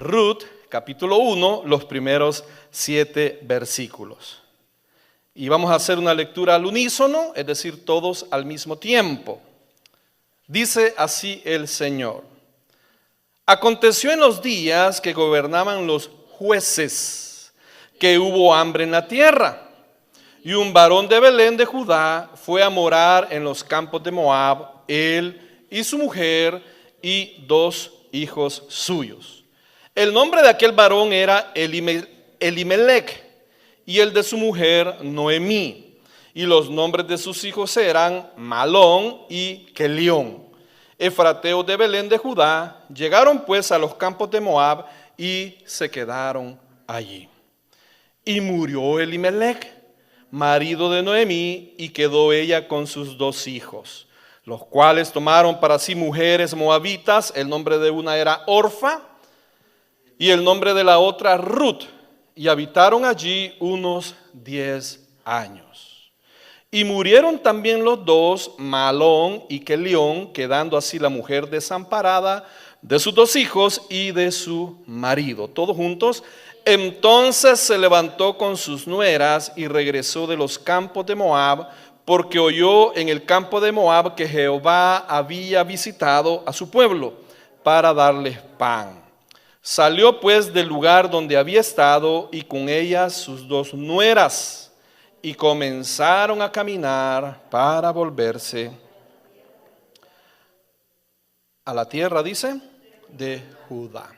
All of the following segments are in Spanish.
Ruth, capítulo 1, los primeros 7 versículos. Y vamos a hacer una lectura al unísono, es decir, todos al mismo tiempo. Dice así el Señor: Aconteció en los días que gobernaban los jueces, que hubo hambre en la tierra. Y un varón de Belén de Judá fue a morar en los campos de Moab, él y su mujer y 2 hijos suyos. El nombre de aquel varón era Elimelech y el de su mujer Noemí. Y los nombres de sus hijos eran Malón y Kelión, efrateos de Belén de Judá. Llegaron pues a los campos de Moab y se quedaron allí. Y murió Elimelech, marido de Noemí, y quedó ella con sus 2 hijos, los cuales tomaron para sí mujeres moabitas. El nombre de una era Orfa y el nombre de la otra Ruth, y habitaron allí unos 10 años. Y murieron también los 2, Malón y Kelión, quedando así la mujer desamparada de sus 2 hijos y de su marido. Todos juntos. Entonces se levantó con sus nueras y regresó de los campos de Moab, porque oyó en el campo de Moab que Jehová había visitado a su pueblo para darles pan. Salió pues del lugar donde había estado y con ellas sus 2 nueras, y comenzaron a caminar para volverse a la tierra, dice, de Judá.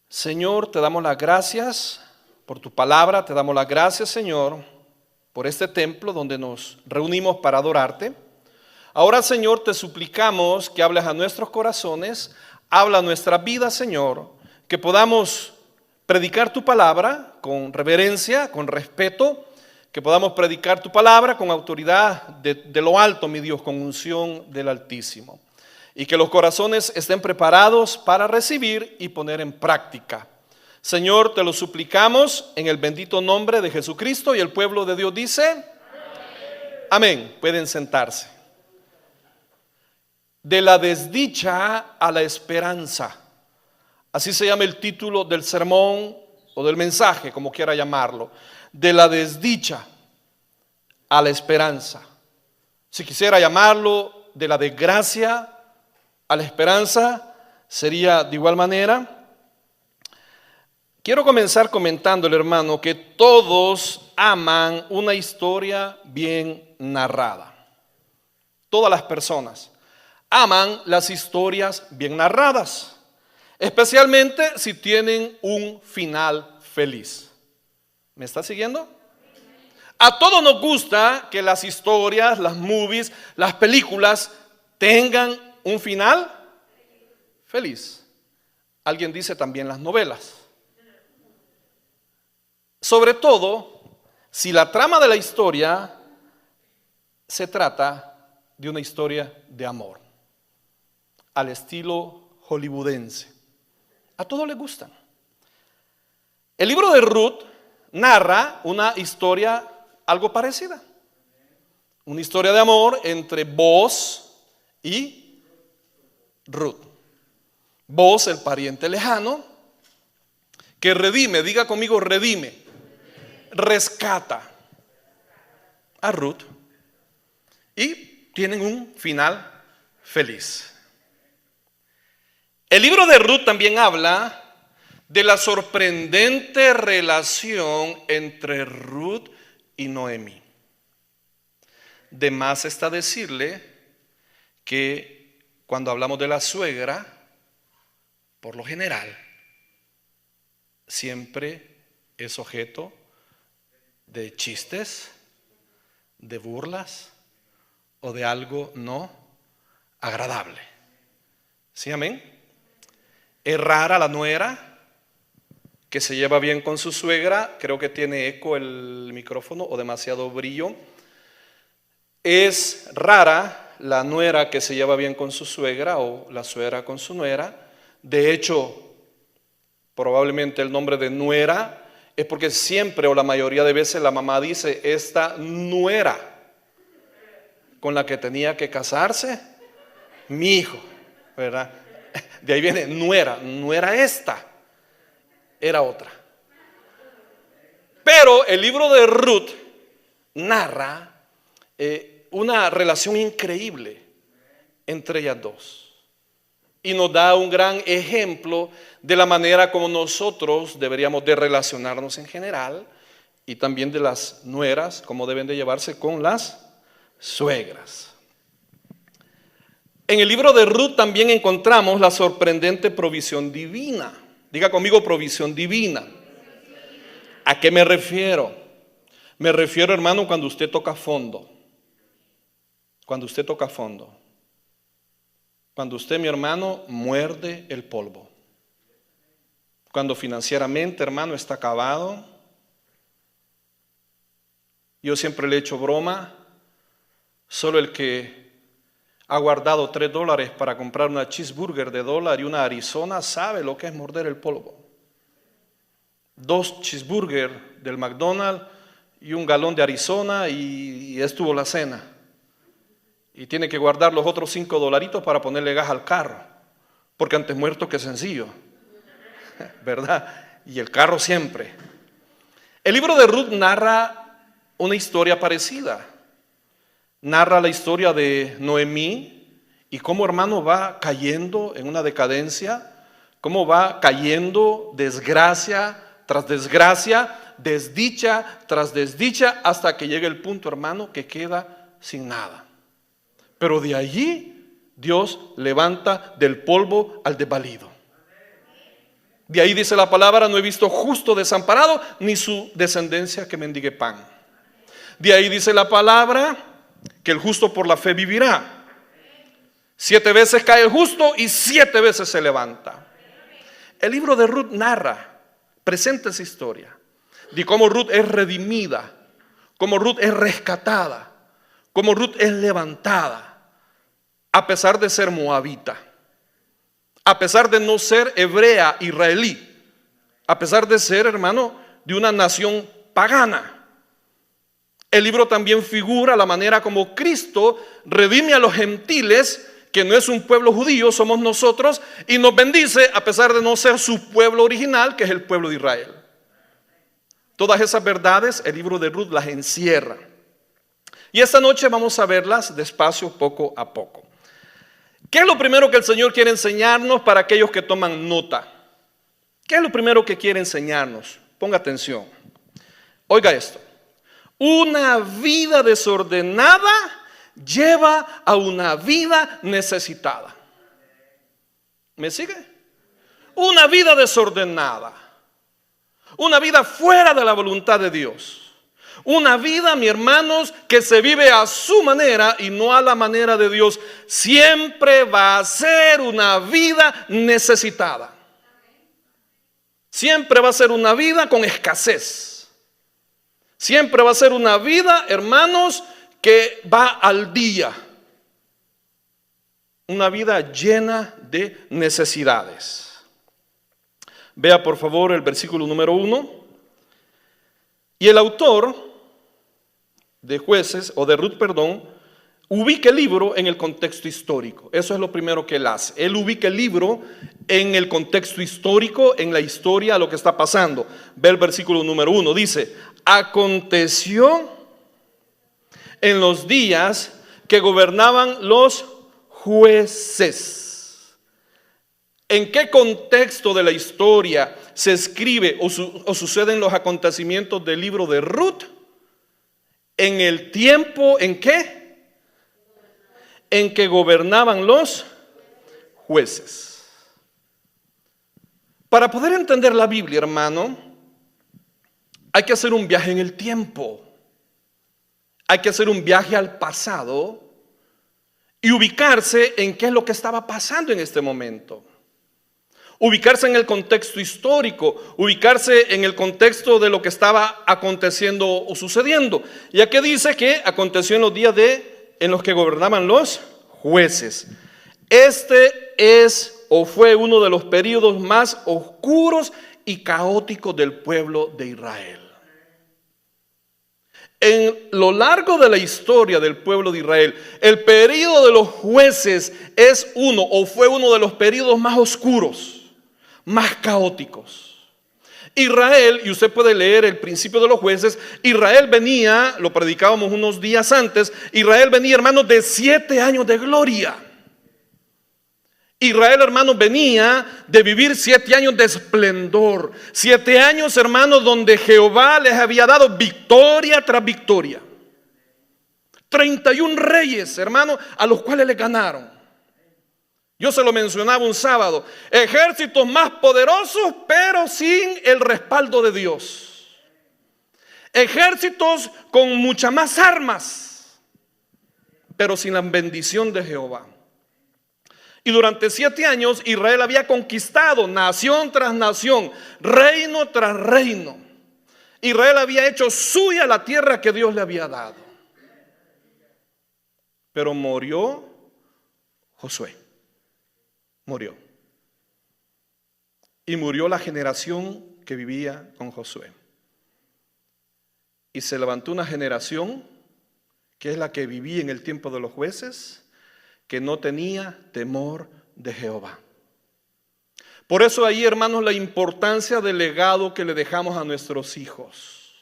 Señor, te damos las gracias por tu palabra, te damos las gracias, Señor, por este templo donde nos reunimos para adorarte. Ahora, Señor, te suplicamos que hables a nuestros corazones, habla a nuestra vida, Señor, que podamos predicar tu palabra con reverencia, con respeto, que podamos predicar tu palabra con autoridad de lo alto, mi Dios, con unción del Altísimo. Y que los corazones estén preparados para recibir y poner en práctica. Señor, te lo suplicamos en el bendito nombre de Jesucristo, y el pueblo de Dios dice: amén. Amén. Pueden sentarse. De la desdicha a la esperanza. Así se llama el título del sermón o del mensaje, como quiera llamarlo. De la desdicha a la esperanza. Si quisiera llamarlo de la desgracia a la esperanza, sería de igual manera. Quiero comenzar comentándole, hermano, que todos aman una historia bien narrada. Todas las personas aman las historias bien narradas, especialmente si tienen un final feliz. ¿Me está siguiendo? A todos nos gusta que las historias, las movies, las películas tengan un final feliz. Alguien dice también las novelas. Sobre todo si la trama de la historia se trata de una historia de amor, al estilo hollywoodense. A todos les gustan. El libro de Ruth narra una historia algo parecida. Una historia de amor entre Boaz y Ruth. Boaz, el pariente lejano, que redime, diga conmigo, redime, rescata a Ruth, y tienen un final feliz. El libro de Ruth también habla de la sorprendente relación entre Ruth y Noemí. De más está decirle que cuando hablamos de la suegra, por lo general, siempre es objeto de chistes, de burlas o de algo no agradable. ¿Sí, amén? Es rara la nuera que se lleva bien con su suegra. Creo que tiene eco el micrófono o demasiado brillo. Es rara la nuera que se lleva bien con su suegra o la suegra con su nuera. De hecho, probablemente el nombre de nuera es porque siempre o la mayoría de veces la mamá dice: esta nuera con la que tenía que casarse mi hijo, ¿verdad? De ahí viene nuera, no era esta, era otra. Pero el libro de Ruth narra una relación increíble entre ellas dos. Y nos da un gran ejemplo de la manera como nosotros deberíamos de relacionarnos en general, y también de las nueras, cómo deben de llevarse con las suegras. En el libro de Ruth también encontramos la sorprendente provisión divina. Diga conmigo, provisión divina. ¿A qué me refiero? Me refiero, hermano, cuando usted toca fondo. Cuando usted toca fondo. Cuando usted, mi hermano, muerde el polvo. Cuando financieramente, hermano, está acabado. Yo siempre le he hecho broma. Solo el que ha guardado $3 para comprar una cheeseburger de $1 y una Arizona sabe lo que es morder el polvo. 2 cheeseburger del McDonald's y un galón de Arizona y estuvo la cena. Y tiene que guardar los otros $5 para ponerle gas al carro, porque antes muerto que sencillo, ¿verdad? Y el carro siempre. El libro de Ruth narra una historia parecida. Narra la historia de Noemí y cómo, hermano, va cayendo en una decadencia, cómo va cayendo desgracia tras desgracia, desdicha tras desdicha, hasta que llega el punto, hermano, que queda sin nada. Pero de allí Dios levanta del polvo al desvalido. De ahí dice la palabra: no he visto justo desamparado, ni su descendencia que mendigue pan. De ahí dice la palabra que el justo por la fe vivirá. 7 veces cae el justo y 7 veces se levanta. El libro de Ruth narra, presenta esa historia de cómo Ruth es redimida, cómo Ruth es rescatada, cómo Ruth es levantada, a pesar de ser moabita, a pesar de no ser hebrea, israelí, a pesar de ser, hermano, de una nación pagana. El libro también figura la manera como Cristo redime a los gentiles, que no es un pueblo judío, somos nosotros, y nos bendice a pesar de no ser su pueblo original, que es el pueblo de Israel. Todas esas verdades el libro de Ruth las encierra. Y esta noche vamos a verlas despacio, poco a poco. ¿Qué es lo primero que el Señor quiere enseñarnos para aquellos que toman nota? ¿Qué es lo primero que quiere enseñarnos? Ponga atención. Oiga esto. Una vida desordenada lleva a una vida necesitada. ¿Me sigue? Una vida desordenada, una vida fuera de la voluntad de Dios, una vida, mis hermanos, que se vive a su manera y no a la manera de Dios, siempre va a ser una vida necesitada. Siempre va a ser una vida con escasez. Siempre va a ser una vida, hermanos, que va al día. Una vida llena de necesidades. Vea por favor el versículo número 1. Y el autor de Jueces, o de Ruth, perdón, ubica el libro en el contexto histórico. Eso es lo primero que él hace. Él ubica el libro en el contexto histórico, en la historia, lo que está pasando. Ve el versículo número 1. Dice: aconteció en los días que gobernaban los jueces. ¿En qué contexto de la historia se escribe o suceden los acontecimientos del libro de Ruth? En el tiempo, ¿en qué? En que gobernaban los jueces. Para poder entender la Biblia, hermano, hay que hacer un viaje en el tiempo. Hay que hacer un viaje al pasado y ubicarse en qué es lo que estaba pasando en este momento. Ubicarse en el contexto histórico, ubicarse en el contexto de lo que estaba aconteciendo o sucediendo. Y aquí dice que aconteció en los días en los que gobernaban los jueces. Este es o fue uno de los periodos más oscuros y caóticos del pueblo de Israel. En lo largo de la historia del pueblo de Israel, el período de los jueces es uno o fue uno de los períodos más oscuros, más caóticos. Israel, y usted puede leer el principio de los jueces, Israel venía, lo predicábamos unos días antes, Israel venía, hermanos, de 7 años de gloria. Israel, hermanos, venía de vivir 7 años de esplendor. 7 años, hermanos, donde Jehová les había dado victoria tras victoria. 31 reyes, hermanos, a los cuales le ganaron. Yo se lo mencionaba un sábado. Ejércitos más poderosos, pero sin el respaldo de Dios. Ejércitos con muchas más armas, pero sin la bendición de Jehová. Y durante 7 años Israel había conquistado nación tras nación, reino tras reino. Israel había hecho suya la tierra que Dios le había dado. Pero murió Josué. Murió. Y murió la generación que vivía con Josué. Y se levantó una generación que es la que vivía en el tiempo de los jueces, que no tenía temor de Jehová. Por eso ahí, hermanos, la importancia del legado que le dejamos a nuestros hijos.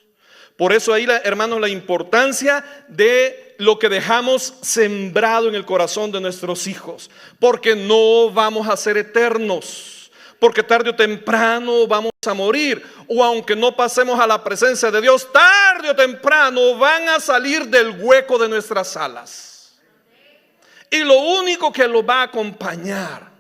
Por eso ahí, hermanos, la importancia de lo que dejamos sembrado en el corazón de nuestros hijos. Porque no vamos a ser eternos. Porque tarde o temprano vamos a morir. O aunque no pasemos a la presencia de Dios, tarde o temprano van a salir del hueco de nuestras alas. Y lo único que los va a acompañar,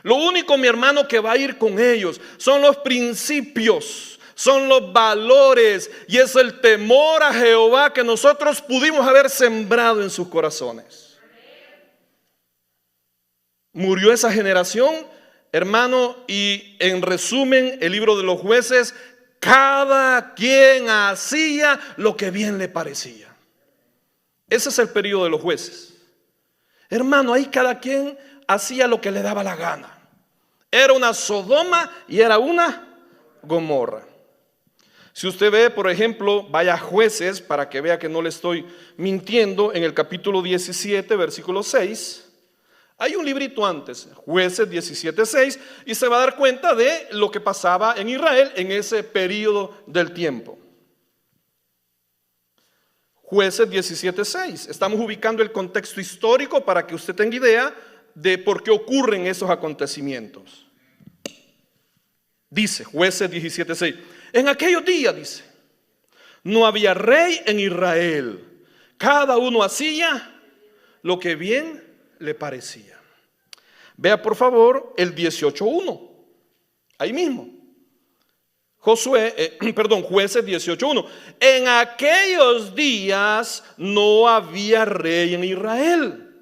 lo único, mi hermano, que va a ir con ellos son los principios, son los valores y es el temor a Jehová que nosotros pudimos haber sembrado en sus corazones. Murió esa generación, hermano, y en resumen, el libro de los jueces, cada quien hacía lo que bien le parecía. Ese es el periodo de los jueces. Hermano, ahí cada quien hacía lo que le daba la gana. Era una Sodoma y era una Gomorra. Si usted ve, por ejemplo, vaya a Jueces, para que vea que no le estoy mintiendo, en el capítulo 17, versículo 6, hay un librito antes, Jueces 17, 6, y se va a dar cuenta de lo que pasaba en Israel en ese periodo del tiempo. Jueces 17:6. Estamos ubicando el contexto histórico para que usted tenga idea de por qué ocurren esos acontecimientos. Dice Jueces 17:6. En aquellos días, dice, no había rey en Israel. Cada uno hacía lo que bien le parecía. Vea por favor el 18:1. Ahí mismo. Jueces 18:1. En aquellos días no había rey en Israel.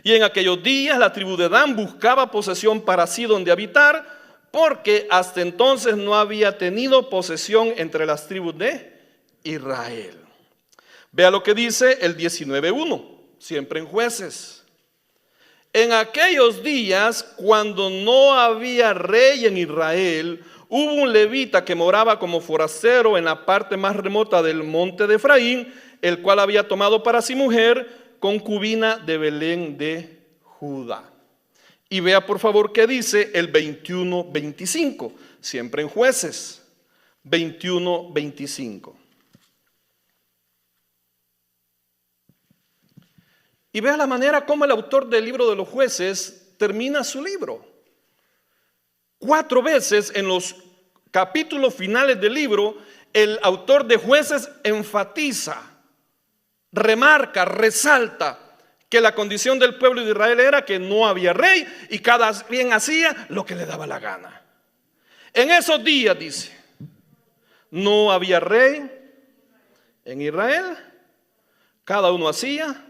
Y en aquellos días la tribu de Dan buscaba posesión para sí donde habitar, porque hasta entonces no había tenido posesión entre las tribus de Israel. Vea lo que dice el 19:1, siempre en Jueces. En aquellos días, cuando no había rey en Israel, hubo un levita que moraba como forastero en la parte más remota del monte de Efraín, el cual había tomado para sí mujer concubina de Belén de Judá. Y vea por favor qué dice el 21:25, siempre en Jueces, 21:25. Y vea la manera como el autor del libro de los Jueces termina su libro. 4 veces en los capítulos finales del libro, el autor de Jueces enfatiza, remarca, resalta que la condición del pueblo de Israel era que no había rey y cada quien hacía lo que le daba la gana. En esos días, dice, no había rey en Israel, cada uno hacía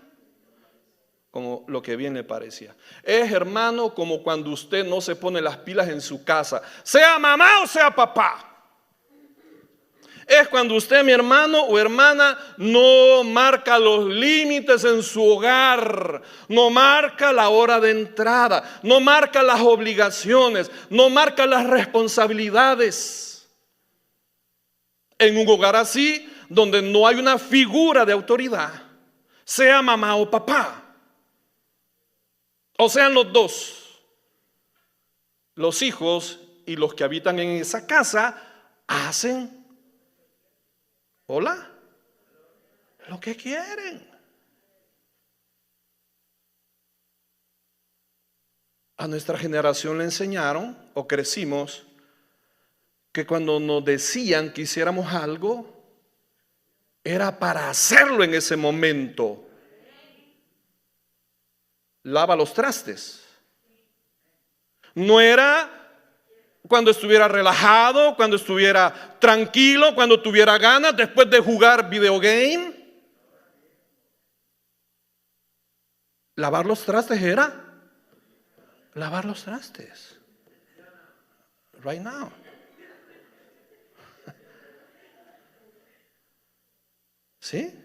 como lo que bien le parecía. Es, hermano, como cuando usted no se pone las pilas en su casa, sea mamá o sea papá. Es cuando usted, mi hermano o hermana, no marca los límites en su hogar, no marca la hora de entrada, no marca las obligaciones, no marca las responsabilidades. En un hogar así donde no hay una figura de autoridad, sea mamá o papá, o sean los dos, los hijos y los que habitan en esa casa hacen, hola, lo que quieren. A nuestra generación le enseñaron o crecimos que cuando nos decían que hiciéramos algo, era para hacerlo en ese momento. Lava los trastes. No era cuando estuviera relajado, cuando estuviera tranquilo, cuando tuviera ganas, después de jugar videogame. Lavar los trastes era lavar los trastes. Right now. ¿Sí?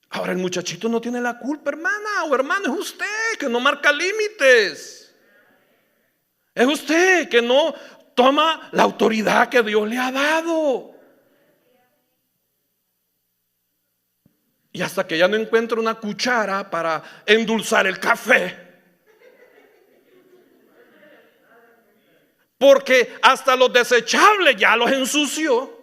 Ahora el muchachito no tiene la culpa, hermana o hermano, es usted que no marca límites. Es usted que no toma la autoridad que Dios le ha dado. Y hasta que ya no encuentra una cuchara para endulzar el café. Porque hasta los desechables ya los ensució.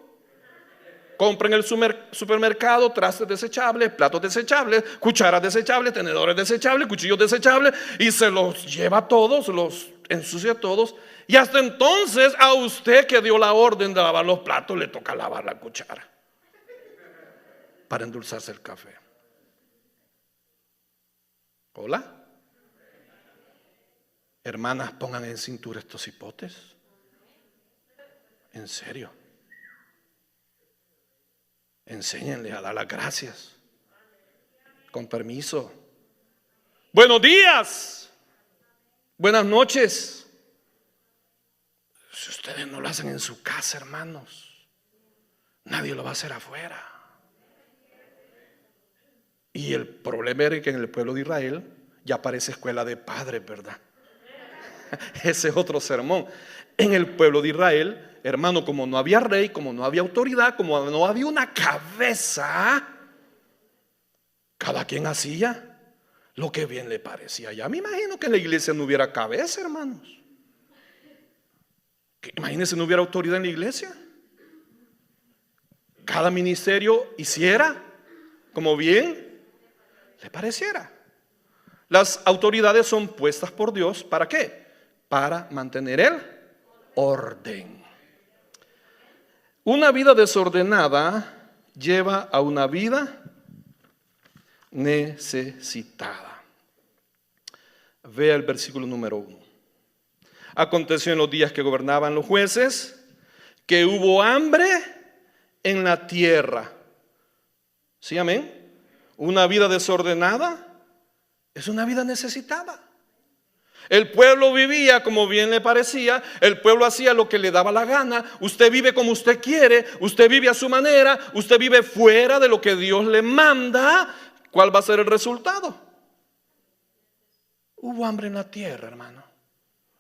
Compren en el supermercado trastes desechables, platos desechables, cucharas desechables, tenedores desechables, cuchillos desechables, y se los lleva a todos, los ensucia a todos. Y hasta entonces a usted que dio la orden de lavar los platos le toca lavar la cuchara para endulzarse el café. Hola. Hermanas, pongan en cintura estos hipotes. En serio. Enséñenle a dar las gracias. Con permiso. Buenos días. Buenas noches. Si ustedes no lo hacen en su casa, hermanos, nadie lo va a hacer afuera. Y el problema era que en el pueblo de Israel ya parece escuela de padres, ¿verdad? Ese es otro sermón. En el pueblo de Israel, hermano, como no había rey, como no había autoridad, como no había una cabeza, cada quien hacía lo que bien le parecía. Ya me imagino que en la iglesia no hubiera cabeza, hermanos. Imagínense, no hubiera autoridad en la iglesia. Cada ministerio hiciera como bien le pareciera. Las autoridades son puestas por Dios, ¿para qué? Para mantener el orden. Una vida desordenada lleva a una vida necesitada. Vea el versículo número 1. Aconteció en los días que gobernaban los jueces que hubo hambre en la tierra. ¿Sí, amén? Una vida desordenada es una vida necesitada. El pueblo vivía como bien le parecía, el pueblo hacía lo que le daba la gana. Usted vive como usted quiere, usted vive a su manera, usted vive fuera de lo que Dios le manda. ¿Cuál va a ser el resultado? Hubo hambre en la tierra, hermano.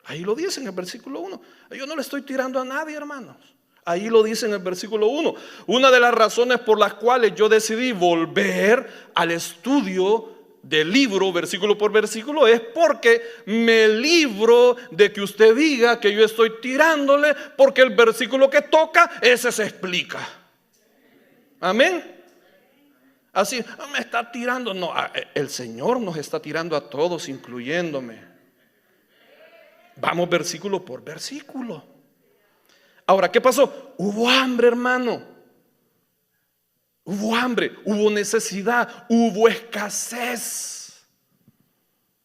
Ahí lo dice en el versículo 1. Yo no le estoy tirando a nadie, hermanos. Ahí lo dice en el versículo 1. Una de las razones por las cuales yo decidí volver al estudio del libro, versículo por versículo, es porque me libro de que usted diga que yo estoy tirándole, porque el versículo que toca, ese se explica. Amén. Así, me está tirando. No, el Señor nos está tirando a todos, incluyéndome. Vamos versículo por versículo. Ahora, ¿qué pasó? Hubo hambre, hermano. Hubo hambre, hubo necesidad, hubo escasez.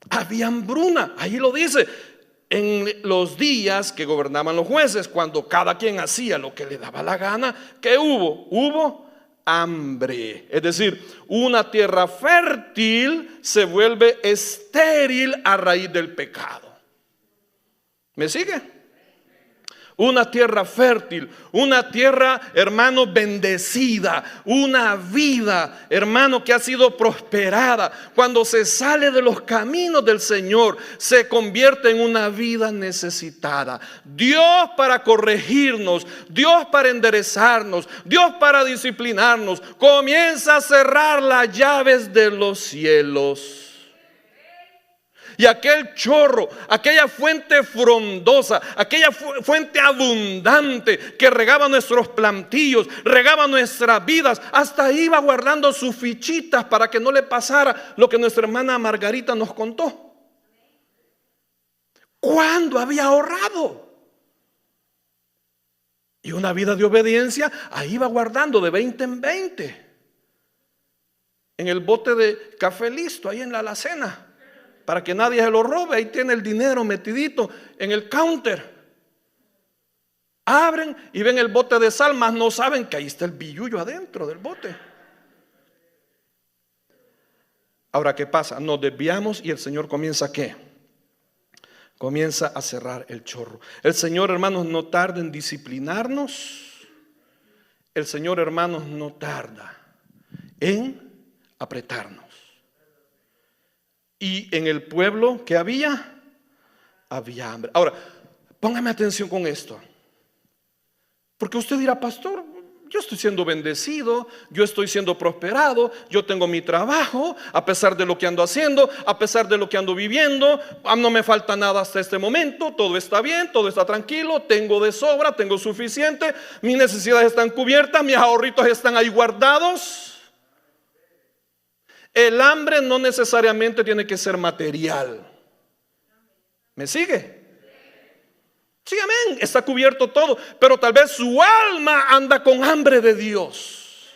Había hambruna, ahí lo dice. En los días que gobernaban los jueces, cuando cada quien hacía lo que le daba la gana, ¿qué hubo? Hubo hambre. Es decir, una tierra fértil se vuelve estéril a raíz del pecado. ¿Me sigue? una tierra fértil, una tierra, hermano, bendecida, una vida, hermano, que ha sido prosperada. Cuando se sale de los caminos del Señor, se convierte en una vida necesitada. Dios para corregirnos, Dios para enderezarnos, Dios para disciplinarnos, comienza a cerrar las llaves de los cielos. Y aquel chorro, aquella fuente frondosa, aquella fuente abundante que regaba nuestros plantillos, regaba nuestras vidas, hasta iba guardando sus fichitas para que no le pasara lo que nuestra hermana Margarita nos contó. ¿Cuándo había ahorrado? Y una vida de obediencia, ahí iba guardando de 20 en 20. En el bote de café listo, ahí en la alacena. Para que nadie se lo robe, ahí tiene el dinero metidito en el counter. Abren y ven el bote de sal, mas no saben que ahí está el billullo adentro del bote. Ahora, ¿qué pasa? Nos desviamos y el Señor comienza ¿qué? Comienza a cerrar el chorro. El Señor, hermanos, no tarda en disciplinarnos. El Señor, hermanos, no tarda en apretarnos. Y en el pueblo que había hambre. Ahora, póngame atención con esto. Porque usted dirá, pastor, yo estoy siendo bendecido, yo estoy siendo prosperado, yo tengo mi trabajo, a pesar de lo que ando haciendo, a pesar de lo que ando viviendo, no me falta nada hasta este momento, todo está bien, todo está tranquilo, tengo de sobra, tengo suficiente, mis necesidades están cubiertas, mis ahorritos están ahí guardados. El hambre no necesariamente tiene que ser material. ¿Me sigue? Sí, amén, está cubierto todo. Pero tal vez su alma anda con hambre de Dios.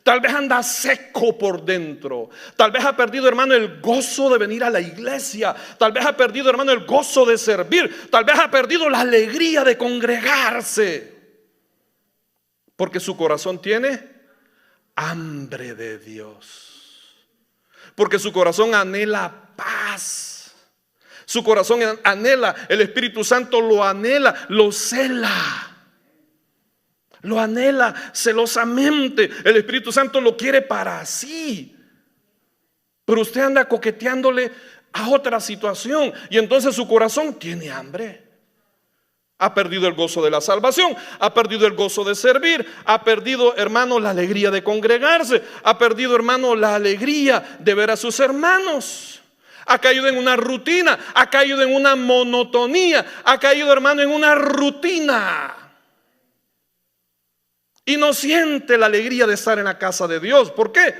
Tal vez anda seco por dentro. Tal vez ha perdido, hermano, el gozo de venir a la iglesia. Tal vez ha perdido, hermano, el gozo de servir. Tal vez ha perdido la alegría de congregarse. Porque su corazón tiene hambre de Dios. Porque su corazón anhela paz. Su corazón anhela, el Espíritu Santo lo anhela, lo cela. Lo anhela celosamente. El Espíritu Santo lo quiere para sí. Pero usted anda coqueteándole a otra situación. Y entonces su corazón tiene hambre. Ha perdido el gozo de la salvación, ha perdido el gozo de servir, ha perdido, hermano, la alegría de congregarse, ha perdido, hermano, la alegría de ver a sus hermanos. Ha caído en una rutina, ha caído en una monotonía, ha caído, hermano, en una rutina. Y no siente la alegría de estar en la casa de Dios. ¿Por qué?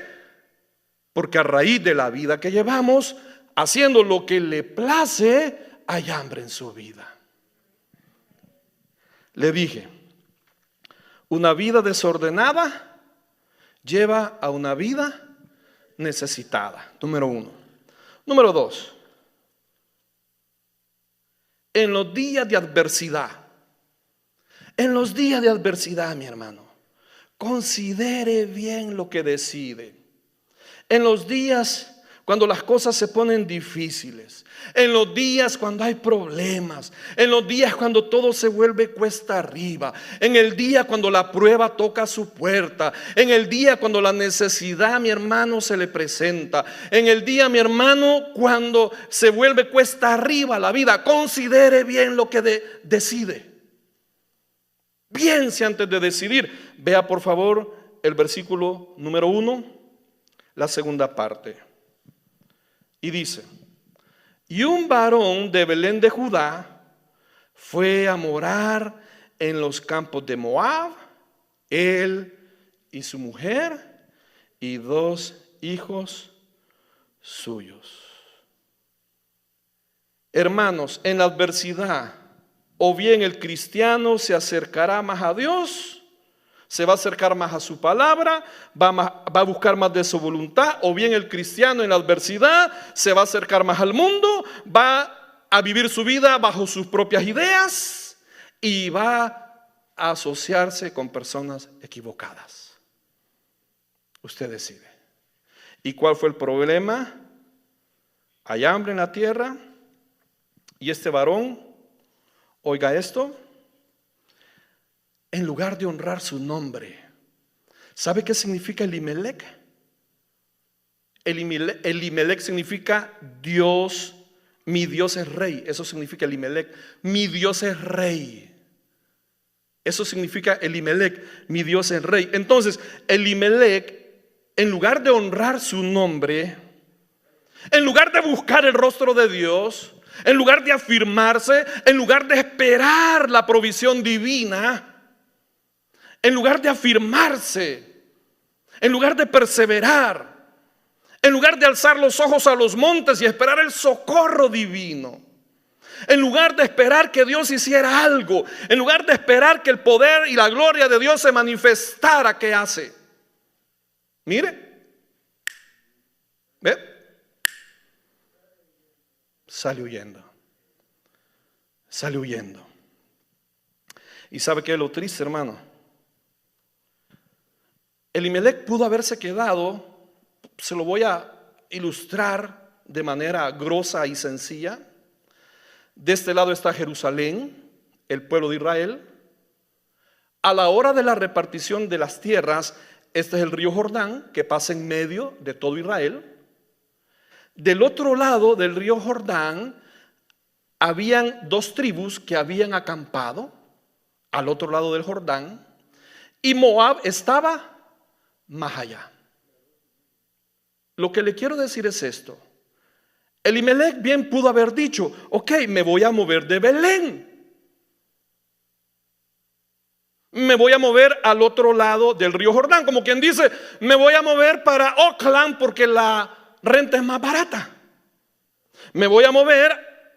Porque a raíz de la vida que llevamos, haciendo lo que le place, hay hambre en su vida. Le dije, una vida desordenada lleva a una vida necesitada. Número 1. Número 2. En los días de adversidad, mi hermano, considere bien lo que decide. En los días cuando las cosas se ponen difíciles, en los días cuando hay problemas, en los días cuando todo se vuelve cuesta arriba, en el día cuando la prueba toca su puerta, en el día cuando la necesidad, mi hermano, se le presenta, en el día, mi hermano, cuando se vuelve cuesta arriba la vida, considere bien lo que decide. Piense antes de decidir. Vea por favor el versículo número 1, la segunda parte. Y dice: y un varón de Belén de Judá fue a morar en los campos de Moab, él y su mujer y 2 hijos suyos. Hermanos, en la adversidad, o bien el cristiano se acercará más a Dios, se va a acercar más a su palabra, va a buscar más de su voluntad, o bien el cristiano en la adversidad se va a acercar más al mundo, va a vivir su vida bajo sus propias ideas y va a asociarse con personas equivocadas. Usted decide. ¿Y cuál fue el problema? Hay hambre en la tierra y este varón, oiga esto, en lugar de honrar su nombre. ¿Sabe qué significa Elimelec? Elimelec significa Dios, mi Dios es rey. Eso significa Elimelec. Mi Dios es rey. Eso significa Elimelec, mi Dios es rey. Entonces, Elimelec, en lugar de honrar su nombre, en lugar de buscar el rostro de Dios, en lugar de afirmarse, en lugar de esperar la provisión divina, en lugar de afirmarse, en lugar de perseverar, en lugar de alzar los ojos a los montes y esperar el socorro divino, en lugar de esperar que Dios hiciera algo, en lugar de esperar que el poder y la gloria de Dios se manifestara, ¿qué hace? Mire, ¿ve? Sale huyendo. Sale huyendo. ¿Y sabe qué es lo triste, hermano? Elimelec pudo haberse quedado, se lo voy a ilustrar de manera grosa y sencilla. De este lado está Jerusalén, el pueblo de Israel. A la hora de la repartición de las tierras, este es el río Jordán, que pasa en medio de todo Israel. Del otro lado del río Jordán, habían dos tribus que habían acampado al otro lado del Jordán, y Moab estaba más allá. Lo que le quiero decir es esto. Elimelec bien pudo haber dicho, ok, me voy a mover de Belén. Me voy a mover al otro lado del río Jordán. Como quien dice, me voy a mover para Oakland porque la renta es más barata. Me voy a mover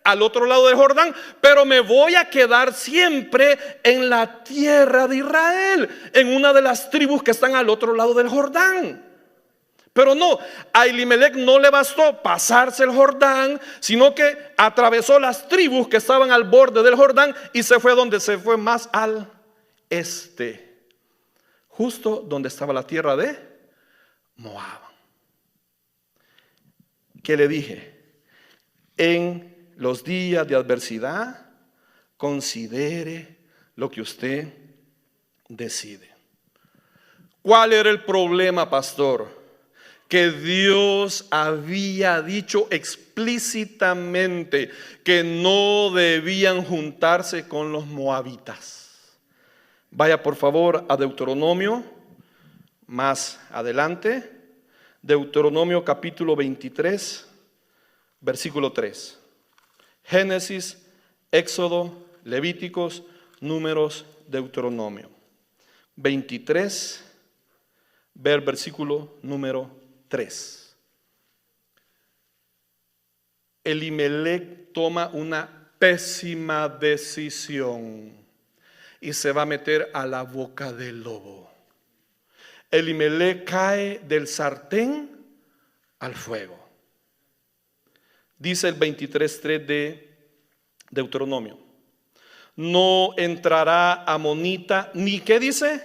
al otro lado del Jordán, pero me voy a quedar siempre en la tierra de Israel, en una de las tribus que están al otro lado del Jordán. Pero no, a Elimelec no le bastó pasarse el Jordán, sino que atravesó las tribus que estaban al borde del Jordán y se fue donde se fue, más al este, justo donde estaba la tierra de Moab. ¿Qué le dije? En los días de adversidad, considere lo que usted decide. ¿Cuál era el problema, pastor? Que Dios había dicho explícitamente que no debían juntarse con los moabitas. Vaya por favor a Deuteronomio, más adelante, Deuteronomio capítulo 23, versículo 3. Génesis, Éxodo, Levíticos, Números, Deuteronomio. 23, ver versículo número 3. Elimelec toma una pésima decisión y se va a meter a la boca del lobo. Elimelec cae del sartén al fuego. Dice el 23:3 de Deuteronomio: no entrará amonita, ni ¿qué dice?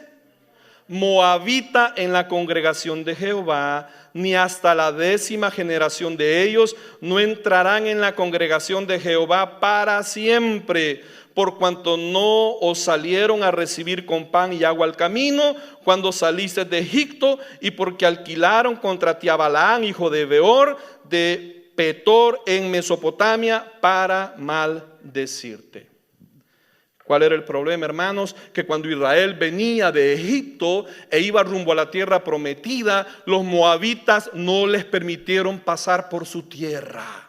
Moabita en la congregación de Jehová, ni hasta la 10ª generación de ellos no entrarán en la congregación de Jehová para siempre, por cuanto no os salieron a recibir con pan y agua al camino cuando saliste de Egipto, y porque alquilaron contra ti a Balaán, hijo de Beor, de Petor en Mesopotamia, para maldecirte. ¿Cuál era el problema, hermanos? Que cuando Israel venía de Egipto e iba rumbo a la tierra prometida, los moabitas no les permitieron pasar por su tierra.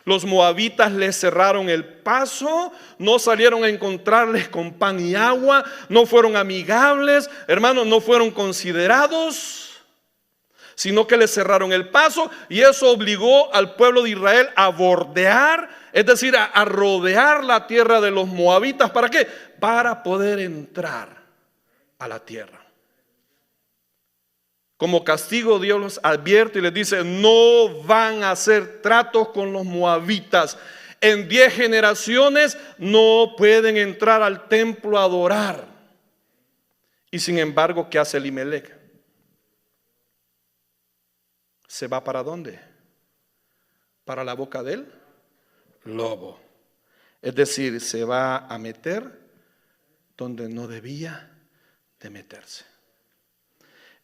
Los moabitas les cerraron el paso, no salieron a encontrarles con pan y agua, no fueron amigables, hermanos, no fueron considerados, sino que les cerraron el paso, y eso obligó al pueblo de Israel a bordear, es decir, a rodear la tierra de los moabitas. ¿Para qué? Para poder entrar a la tierra. Como castigo, Dios los advierte y les dice: no van a hacer tratos con los moabitas. En 10 generaciones no pueden entrar al templo a adorar. Y sin embargo, ¿qué hace Elimelec? ¿Se va para dónde? Para la boca del lobo. Es decir, se va a meter donde no debía de meterse.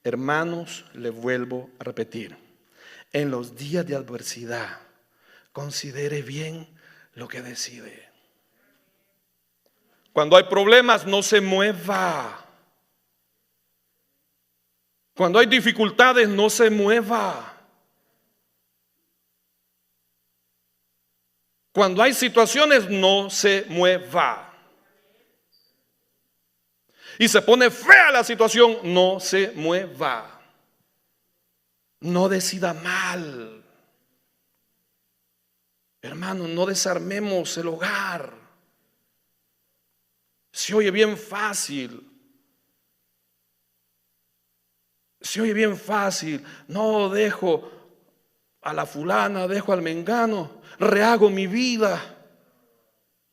Hermanos, le vuelvo a repetir, en los días de adversidad, considere bien lo que decide. Cuando hay problemas, no se mueva. Cuando hay dificultades, no se mueva. Cuando hay situaciones, no se mueva. Y se pone fea la situación, no se mueva. No decida mal. Hermano, no desarmemos el hogar. Se oye bien fácil. Se oye bien fácil. No, dejo a la fulana, dejo al mengano, rehago mi vida.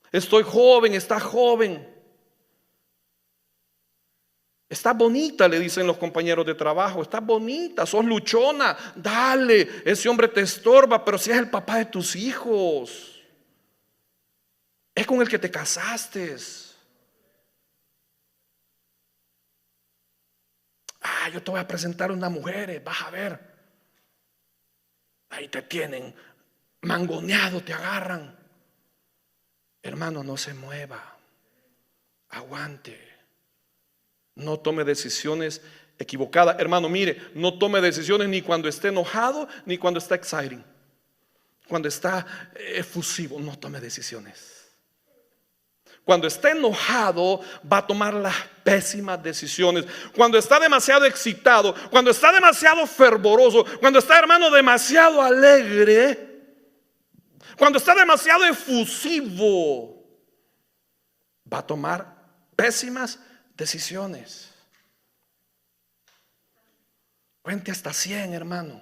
Estoy joven, está joven. Está bonita, le dicen los compañeros de trabajo. Está bonita, sos luchona. Dale, ese hombre te estorba, pero si es el papá de tus hijos, es con el que te casaste. Yo te voy a presentar unas mujeres, vas a ver. Ahí te tienen, mangoneado, te agarran. Hermano, no se mueva. Aguante. No tome decisiones equivocadas. Hermano, mire, no tome decisiones ni cuando esté enojado, ni cuando está exciting. Cuando está efusivo, no tome decisiones. Cuando está enojado, va a tomar las pésimas decisiones. Cuando está demasiado excitado, cuando está demasiado fervoroso, cuando está, hermano, demasiado alegre, cuando está demasiado efusivo, va a tomar pésimas decisiones. Cuente hasta 100, hermano.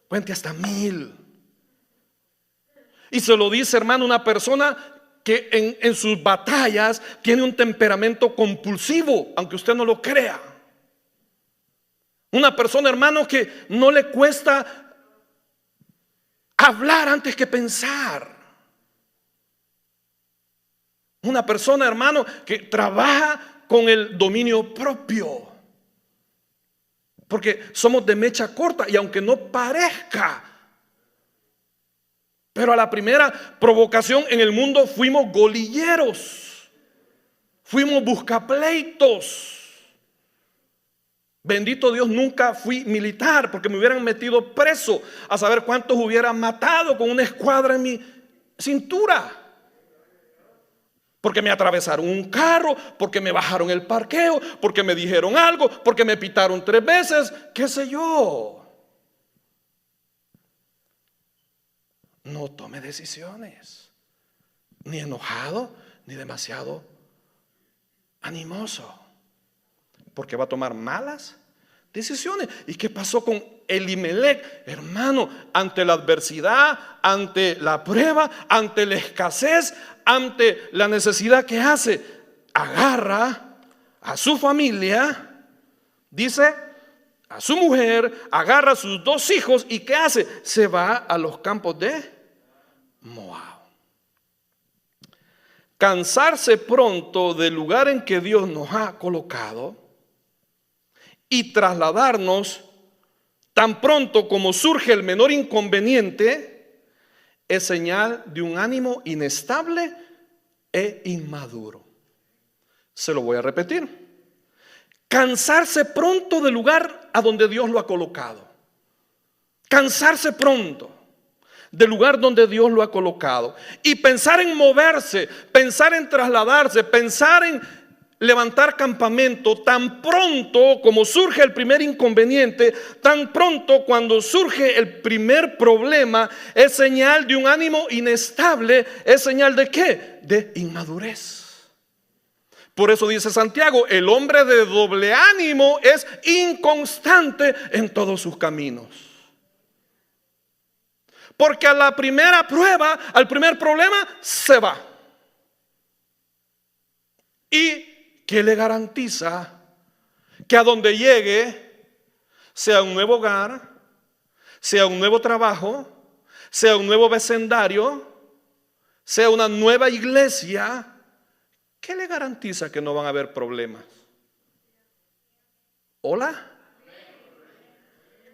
Cuente hasta 1000. Y se lo dice, hermano, una persona que en sus batallas tiene un temperamento compulsivo, aunque usted no lo crea. Una persona, hermano, que no le cuesta hablar antes que pensar. Una persona, hermano, que trabaja con el dominio propio. Porque somos de mecha corta y aunque no parezca, pero a la primera provocación en el mundo fuimos golilleros, fuimos buscapleitos. Bendito Dios, nunca fui militar porque me hubieran metido preso a saber cuántos hubieran matado con una escuadra en mi cintura. Porque me atravesaron un carro, porque me bajaron el parqueo, porque me dijeron algo, porque me pitaron 3 veces, qué sé yo. No tome decisiones, ni enojado, ni demasiado animoso, porque va a tomar malas decisiones. ¿Y qué pasó con Elimelech? Hermano, ante la adversidad, ante la prueba, ante la escasez, ante la necesidad que hace, agarra a su familia, dice, a su mujer, agarra a sus 2 hijos y ¿qué hace? Se va a los campos de Moab. Cansarse pronto del lugar en que Dios nos ha colocado y trasladarnos tan pronto como surge el menor inconveniente es señal de un ánimo inestable e inmaduro. Se lo voy a repetir. Cansarse pronto del lugar a donde Dios lo ha colocado. Cansarse pronto del lugar donde Dios lo ha colocado. Y pensar en moverse, pensar en trasladarse, pensar en levantar campamento tan pronto como surge el primer inconveniente, tan pronto cuando surge el primer problema, es señal de un ánimo inestable. ¿Es señal de qué? De inmadurez. Por eso dice Santiago, el hombre de doble ánimo es inconstante en todos sus caminos. Porque a la primera prueba, al primer problema, se va. ¿Y qué le garantiza? Que a donde llegue, sea un nuevo hogar, sea un nuevo trabajo, sea un nuevo vecindario, sea una nueva iglesia, ¿qué le garantiza que no van a haber problemas? ¿Hola?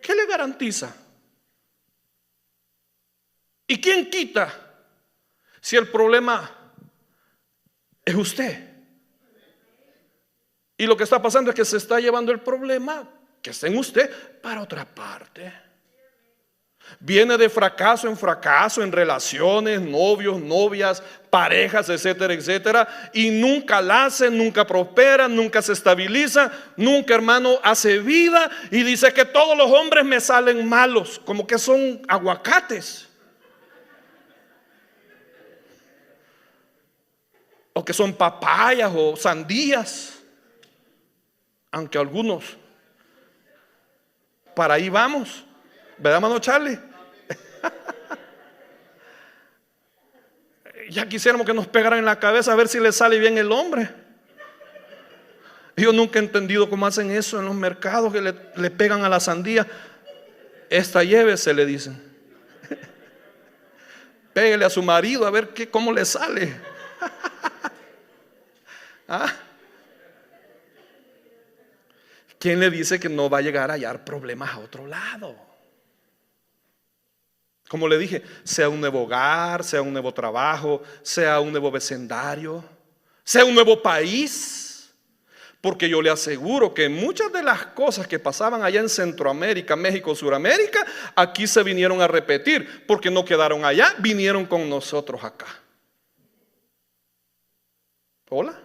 ¿Qué le garantiza? ¿Y quién quita si el problema es usted? Y lo que está pasando es que se está llevando el problema que está en usted para otra parte. Viene de fracaso en relaciones, novios, novias, parejas, etcétera, etcétera. Y nunca la hace, nunca prospera, nunca se estabiliza, nunca, hermano, hace vida. Y dice que todos los hombres me salen malos, como que son aguacates. O que son papayas o sandías. Aunque algunos, para ahí vamos. ¿Verdad, mano Charlie? Ya quisiéramos que nos pegaran en la cabeza a ver si le sale bien el hombre. Yo nunca he entendido cómo hacen eso en los mercados, que le pegan a la sandía. Esta llévese, le dicen. Pégale a su marido a ver cómo le sale. ¿Ah? ¿Quién le dice que no va a llegar a hallar problemas a otro lado? Como le dije, sea un nuevo hogar, sea un nuevo trabajo, sea un nuevo vecindario, sea un nuevo país. Porque yo le aseguro que muchas de las cosas que pasaban allá en Centroamérica, México, Suramérica, aquí se vinieron a repetir. Porque no quedaron allá, vinieron con nosotros acá. ¿Hola?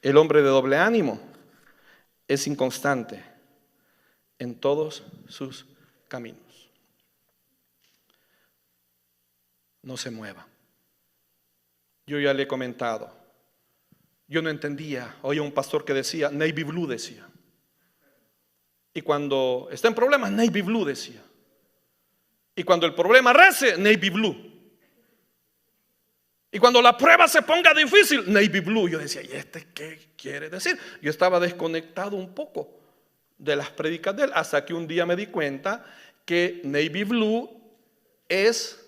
El hombre de doble ánimo es inconstante en todos sus caminos. No se mueva. Yo ya le he comentado. Yo no entendía. Oía un pastor que decía, Navy Blue decía. Y cuando está en problemas, Navy Blue decía. Y cuando el problema rece, Navy Blue. Y cuando la prueba se ponga difícil, Navy Blue. Yo decía, ¿y este qué quiere decir? Yo estaba desconectado un poco de las prédicas de él, hasta que un día me di cuenta que Navy Blue es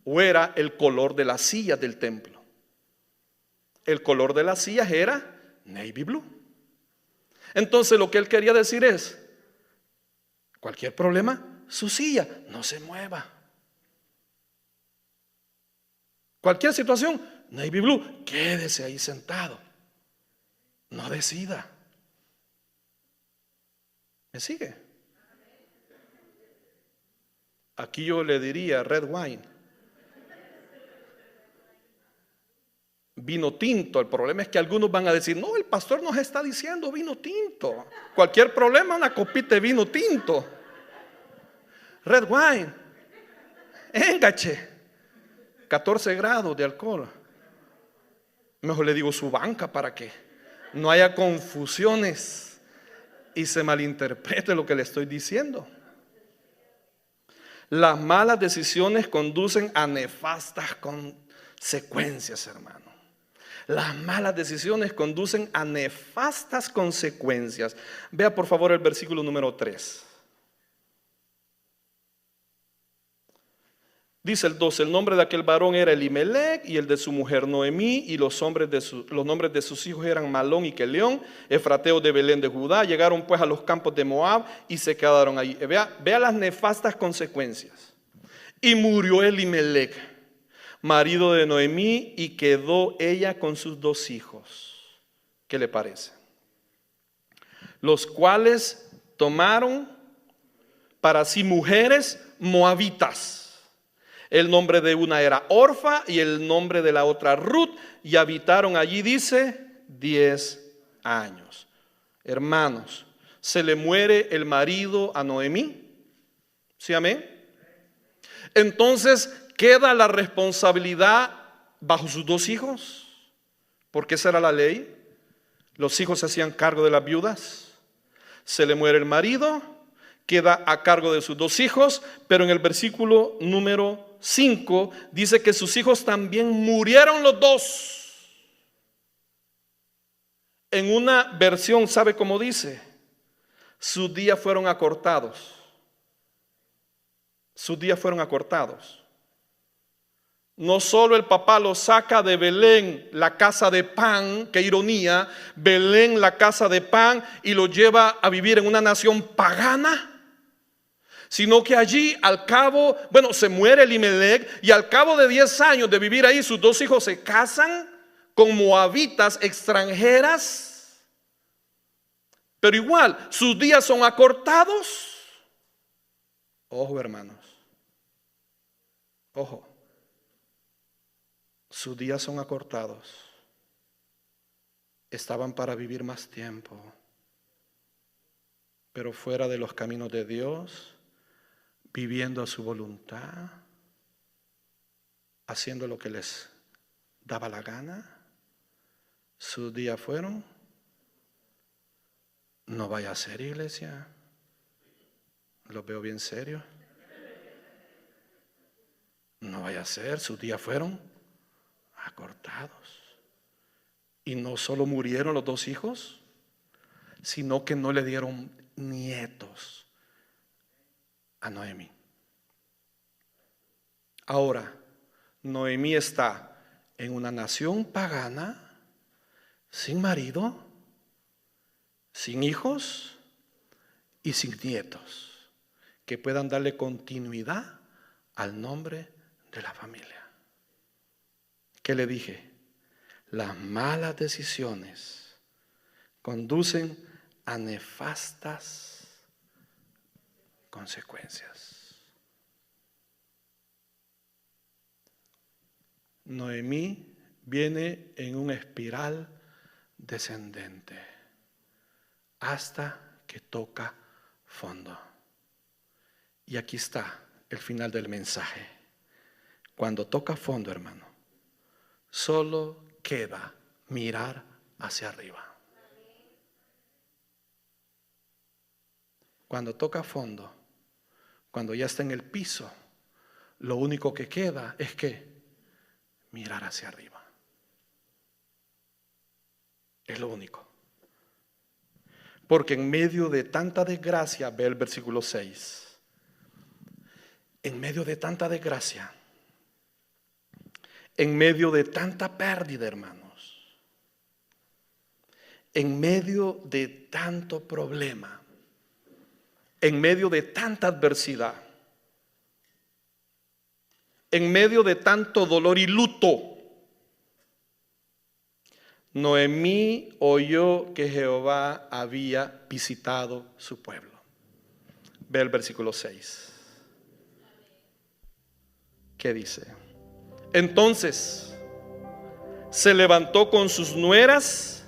o era el color de las sillas del templo. El color de las sillas era Navy Blue. Entonces lo que él quería decir es, cualquier problema, su silla no se mueva. Cualquier situación, Navy Blue, quédese ahí sentado. No decida. ¿Me sigue? Aquí yo le diría red wine. Vino tinto. El problema es que algunos van a decir, no, el pastor nos está diciendo vino tinto. Cualquier problema, una copita de vino tinto. Red wine. Engache. 14 grados de alcohol. Mejor le digo su banca para que no haya confusiones y se malinterprete lo que le estoy diciendo. Las malas decisiones conducen a nefastas consecuencias, hermano. Las malas decisiones conducen a nefastas consecuencias. Vea por favor el versículo número 3. Dice el 12, el nombre de aquel varón era Elimelec y el de su mujer Noemí, y los nombres de sus hijos eran Malón y Queleón, efrateos de Belén de Judá. Llegaron pues a los campos de Moab y se quedaron ahí. Vea las nefastas consecuencias. Y murió Elimelec, marido de Noemí, y quedó ella con sus 2 hijos. ¿Qué le parece? Los cuales tomaron para sí mujeres moabitas. El nombre de una era Orfa y el nombre de la otra Ruth, y habitaron allí, dice, 10 años. Hermanos, ¿se le muere el marido a Noemí? ¿Sí, amén? Entonces queda la responsabilidad bajo sus 2 hijos, porque esa era la ley. Los hijos se hacían cargo de las viudas. Se le muere el marido, queda a cargo de sus 2 hijos, pero en el versículo número 5 dice que sus hijos también murieron los 2. En una versión, ¿sabe cómo dice? Sus días fueron acortados. Sus días fueron acortados. No solo el papá lo saca de Belén, la casa de pan, qué ironía, Belén, la casa de pan, y lo lleva a vivir en una nación pagana, sino que allí al cabo, se muere Elimelec, y al cabo de 10 años de vivir ahí, sus 2 hijos se casan con moabitas extranjeras, pero igual sus días son acortados. Ojo, hermanos, ojo. Sus días son acortados. Estaban para vivir más tiempo, pero fuera de los caminos de Dios, viviendo a su voluntad, haciendo lo que les daba la gana. Sus días fueron. No vaya a ser, iglesia. Los veo bien serios. No vaya a ser, sus días fueron acortados. Y no solo murieron los 2 hijos, sino que no le dieron nietos a Noemí. Ahora, Noemí está en una nación pagana, sin marido, sin hijos y sin nietos que puedan darle continuidad al nombre de la familia. ¿Qué le dije? Las malas decisiones conducen a nefastas consecuencias. Noemí viene en una espiral descendente hasta que toca fondo. Y aquí está el final del mensaje. Cuando toca fondo, hermano, solo queda mirar hacia arriba. Cuando toca fondo, cuando ya está en el piso, lo único que queda es que mirar hacia arriba. Es lo único. Porque en medio de tanta desgracia, ve el versículo 6. En medio de tanta desgracia, en medio de tanta pérdida, hermanos, en medio de tanto problema, en medio de tanta adversidad, en medio de tanto dolor y luto, Noemí oyó que Jehová había visitado su pueblo. Ve el versículo 6. ¿Qué dice? Entonces se levantó con sus nueras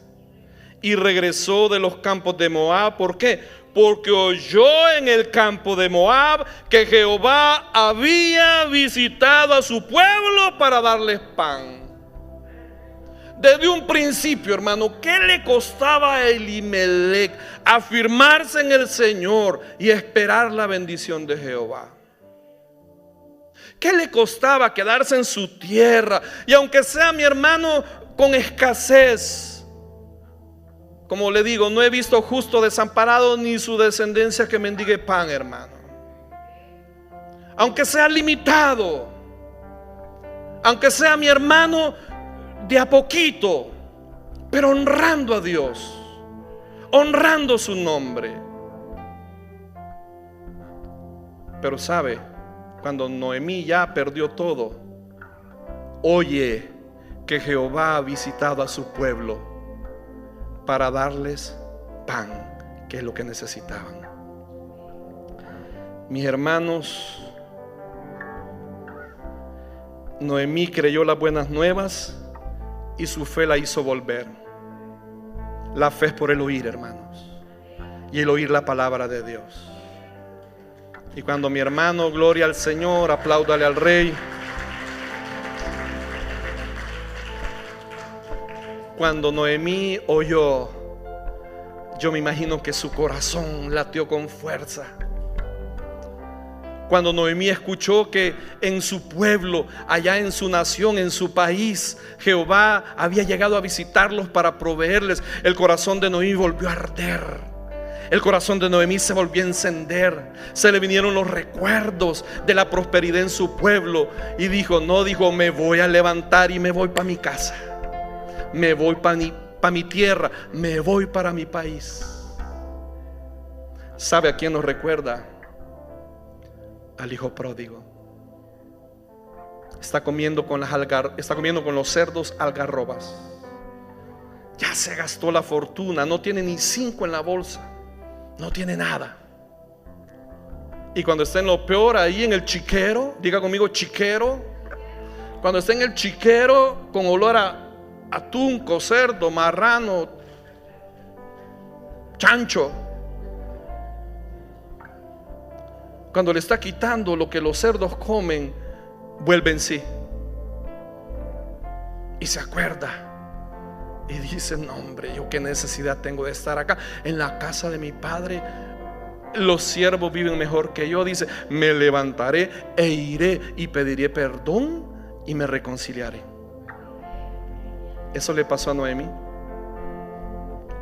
y regresó de los campos de Moab. ¿Por qué? Porque oyó en el campo de Moab que Jehová había visitado a su pueblo para darles pan. Desde un principio, hermano, ¿qué le costaba a Elimelec afirmarse en el Señor y esperar la bendición de Jehová? ¿Qué le costaba quedarse en su tierra? Y aunque sea, mi hermano, con escasez, como le digo, no he visto justo desamparado ni su descendencia que mendigue pan, hermano. Aunque sea limitado, aunque sea, mi hermano, de a poquito, pero honrando a Dios, honrando su nombre. Pero sabe, cuando Noemí ya perdió todo, oye que Jehová ha visitado a su pueblo para darles pan, que es lo que necesitaban. Mis hermanos, Noemí creyó las buenas nuevas y su fe la hizo volver. La fe es por el oír, hermanos, y el oír la palabra de Dios. Y cuando mi hermano, gloria al Señor, apláudale al Rey. Cuando Noemí oyó, yo me imagino que su corazón latió con fuerza. Cuando Noemí escuchó que en su pueblo, allá en su nación, en su país, Jehová había llegado a visitarlos para proveerles, el corazón de Noemí volvió a arder. El corazón de Noemí se volvió a encender. Se le vinieron los recuerdos de la prosperidad en su pueblo. Y dijo, me voy a levantar y me voy para mi casa. Me voy para mi tierra. Me voy para mi país. ¿Sabe a quién nos recuerda? Al hijo pródigo. Está comiendo con los cerdos algarrobas. Ya se gastó la fortuna. No tiene ni 5 en la bolsa. No tiene nada. Y cuando está en lo peor, ahí en el chiquero, diga conmigo chiquero. Cuando está en el chiquero con olor a atún, cerdo, marrano, chancho, cuando le está quitando lo que los cerdos comen, vuelve en sí y se acuerda. Y dice, no hombre, yo qué necesidad tengo de estar acá en la casa de mi padre. Los siervos viven mejor que yo. Dice, me levantaré e iré y pediré perdón y me reconciliaré. Eso le pasó a Noemí.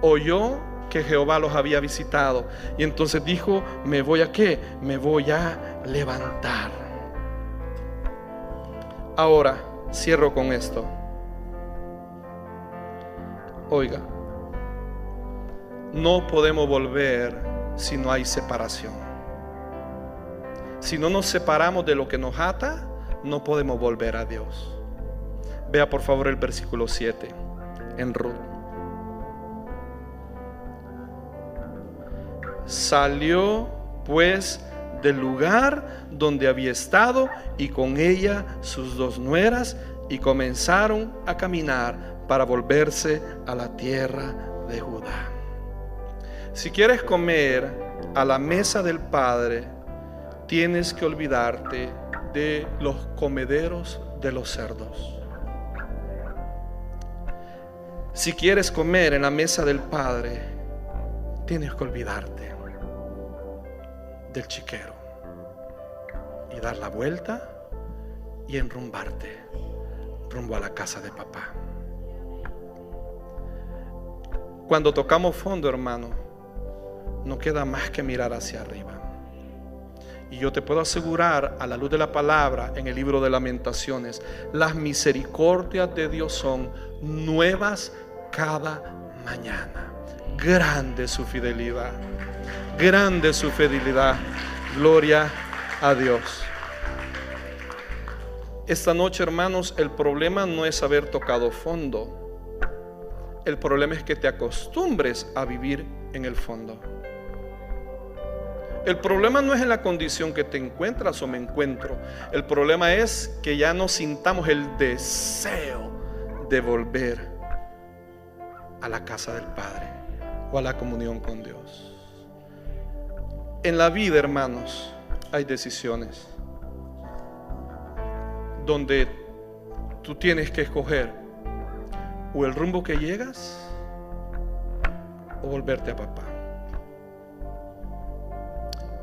Oyó que Jehová los había visitado y entonces dijo, ¿me voy a qué? Me voy a levantar. Ahora cierro con esto. Oiga, no podemos volver si no hay separación. Si no nos separamos de lo que nos ata, no podemos volver a Dios. Vea por favor el versículo 7 en Ruth. Salió pues del lugar donde había estado y con ella sus 2 nueras y comenzaron a caminar para volverse a la tierra de Judá. Si quieres comer a la mesa del Padre, tienes que olvidarte de los comederos de los cerdos. Si quieres comer en la mesa del Padre, tienes que olvidarte del chiquero y dar la vuelta y enrumbarte rumbo a la casa de papá. Cuando tocamos fondo, hermano, no queda más que mirar hacia arriba. Y yo te puedo asegurar, a la luz de la palabra en el libro de Lamentaciones, las misericordias de Dios son nuevas cada mañana. Grande su fidelidad. Grande su fidelidad. Gloria a Dios. Esta noche, hermanos, el problema no es haber tocado fondo. El problema es que te acostumbres a vivir en el fondo. El problema no es en la condición que te encuentras o me encuentro. El problema es que ya no sintamos el deseo de volver a la casa del Padre o a la comunión con Dios. En la vida, hermanos, hay decisiones donde tú tienes que escoger o el rumbo que llegas o volverte a papá.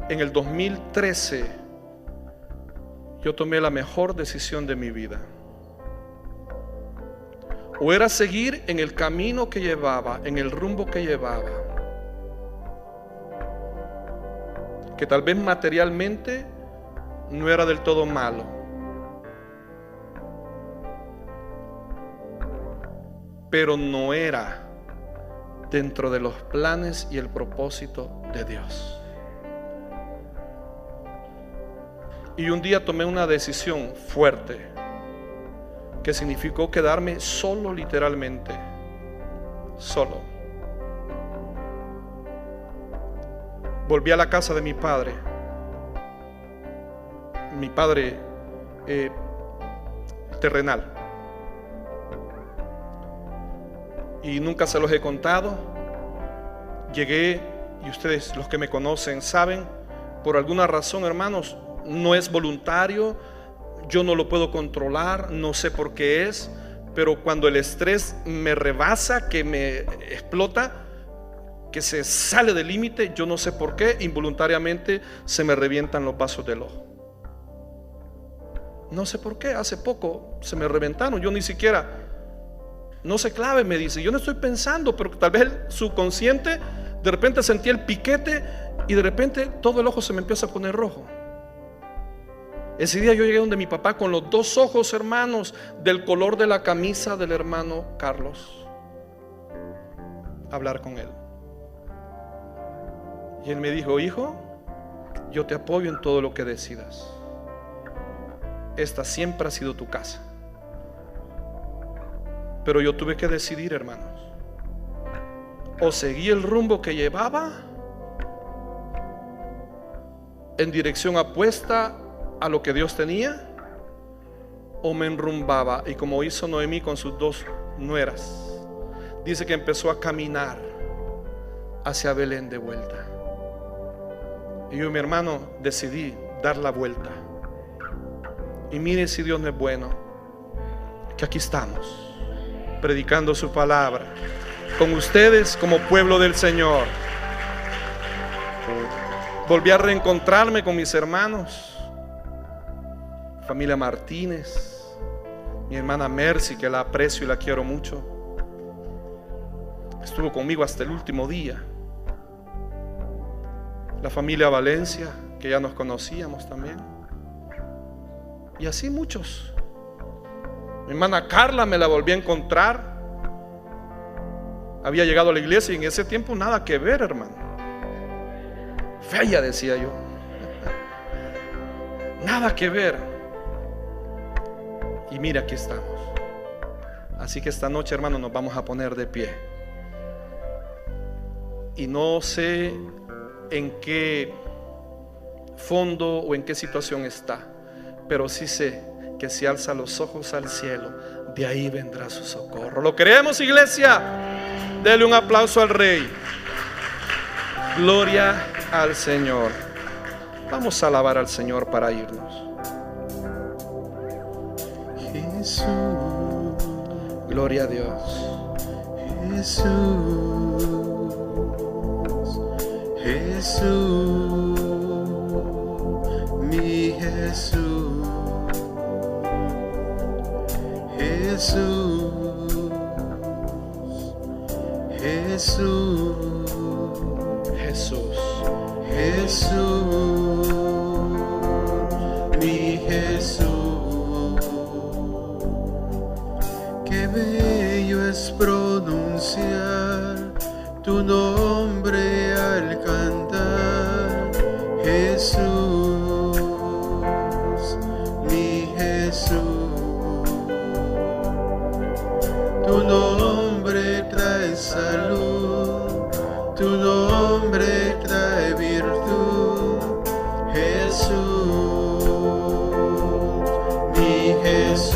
En el 2013 yo tomé la mejor decisión de mi vida. O era seguir en el camino que llevaba, en el rumbo que llevaba, que tal vez materialmente no era del todo malo, pero no era dentro de los planes y el propósito de Dios. Y un día tomé una decisión fuerte que significó quedarme solo, literalmente solo. Volví a la casa de mi padre terrenal, y nunca se los he contado. Llegué, y ustedes, los que me conocen, saben, por alguna razón, hermanos, no es voluntario, yo no lo puedo controlar, no sé por qué es, pero cuando el estrés me rebasa, que me explota, que se sale del límite, yo no sé por qué, involuntariamente se me revientan los vasos del ojo. No sé por qué, hace poco se me reventaron, yo ni siquiera, no se clave, me dice, yo no estoy pensando, pero tal vez el subconsciente De repente sentí el piquete y de repente todo el ojo se me empieza a poner rojo. Ese día yo llegué donde mi papá con los dos ojos, hermanos, del color de la camisa del hermano Carlos, a hablar con él. Y él me dijo: hijo, yo te apoyo en todo lo que decidas. Esta siempre ha sido tu casa. Pero yo tuve que decidir, hermanos. O seguí el rumbo que llevaba en dirección opuesta a lo que Dios tenía, o me enrumbaba. Y como hizo Noemí con sus dos nueras, dice que empezó a caminar hacia Belén de vuelta. Y yo, mi hermano, decidí dar la vuelta. Y mire si Dios no es bueno, que aquí estamos predicando su palabra con ustedes como pueblo del Señor. Volví a reencontrarme con mis hermanos, familia Martínez, mi hermana Mercy, que la aprecio y la quiero mucho. Estuvo conmigo hasta el último día. La familia Valencia, que ya nos conocíamos también. Y así muchos. Mi hermana Carla me la volví a encontrar. Había llegado a la iglesia y en ese tiempo nada que ver, hermano. Fea, decía yo. Nada que ver. Y mira, aquí estamos. Así que esta noche, hermano, nos vamos a poner de pie. Y no sé en qué fondo o en qué situación está, pero sí sé que si alza los ojos al cielo, de ahí vendrá su socorro. ¿Lo creemos, iglesia? Dele un aplauso al Rey. Gloria al Señor. Vamos a alabar al Señor para irnos. Jesús, gloria a Dios. Jesús, Jesús, mi Jesús, Jesús, Jesús, Jesús, Jesús, mi Jesús. Qué bello es pronunciar tu nombre al cantar, Jesús, mi Jesús. Tu nombre trae salud, tu nombre trae virtud, Jesús, mi Jesús.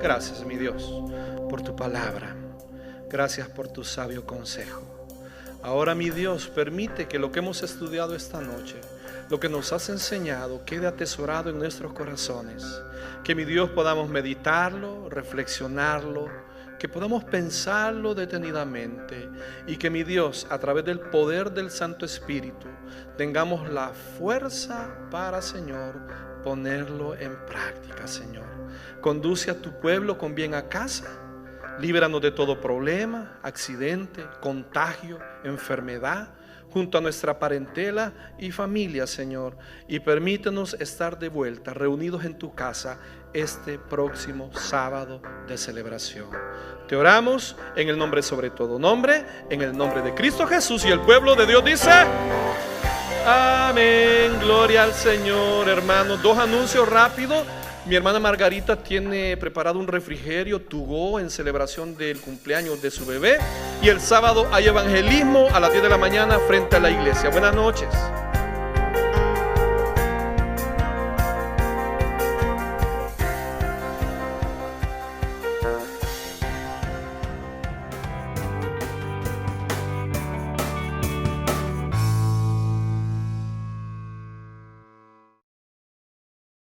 Gracias, mi Dios, por tu palabra. Gracias por tu sabio consejo. Ahora, mi Dios, permite que lo que hemos estudiado esta noche, lo que nos has enseñado, quede atesorado en nuestros corazones. Que, mi Dios, podamos meditarlo, reflexionarlo, que podamos pensarlo detenidamente, y que, mi Dios, a través del poder del Santo Espíritu, tengamos la fuerza para, Señor, ponerlo en práctica, Señor. Conduce a tu pueblo con bien a casa. Líbranos de todo problema, accidente, contagio, enfermedad, junto a nuestra parentela y familia, Señor. Y permítenos estar de vuelta, reunidos en tu casa, este próximo sábado de celebración. Te oramos en el nombre sobre todo nombre, en el nombre de Cristo Jesús. Y el pueblo de Dios dice: amén. Gloria al Señor, hermanos. Dos anuncios rápidos. Mi hermana Margarita tiene preparado un refrigerio to go en celebración del cumpleaños de su bebé. Y el sábado hay evangelismo a las 10 de la mañana frente a la iglesia. Buenas noches.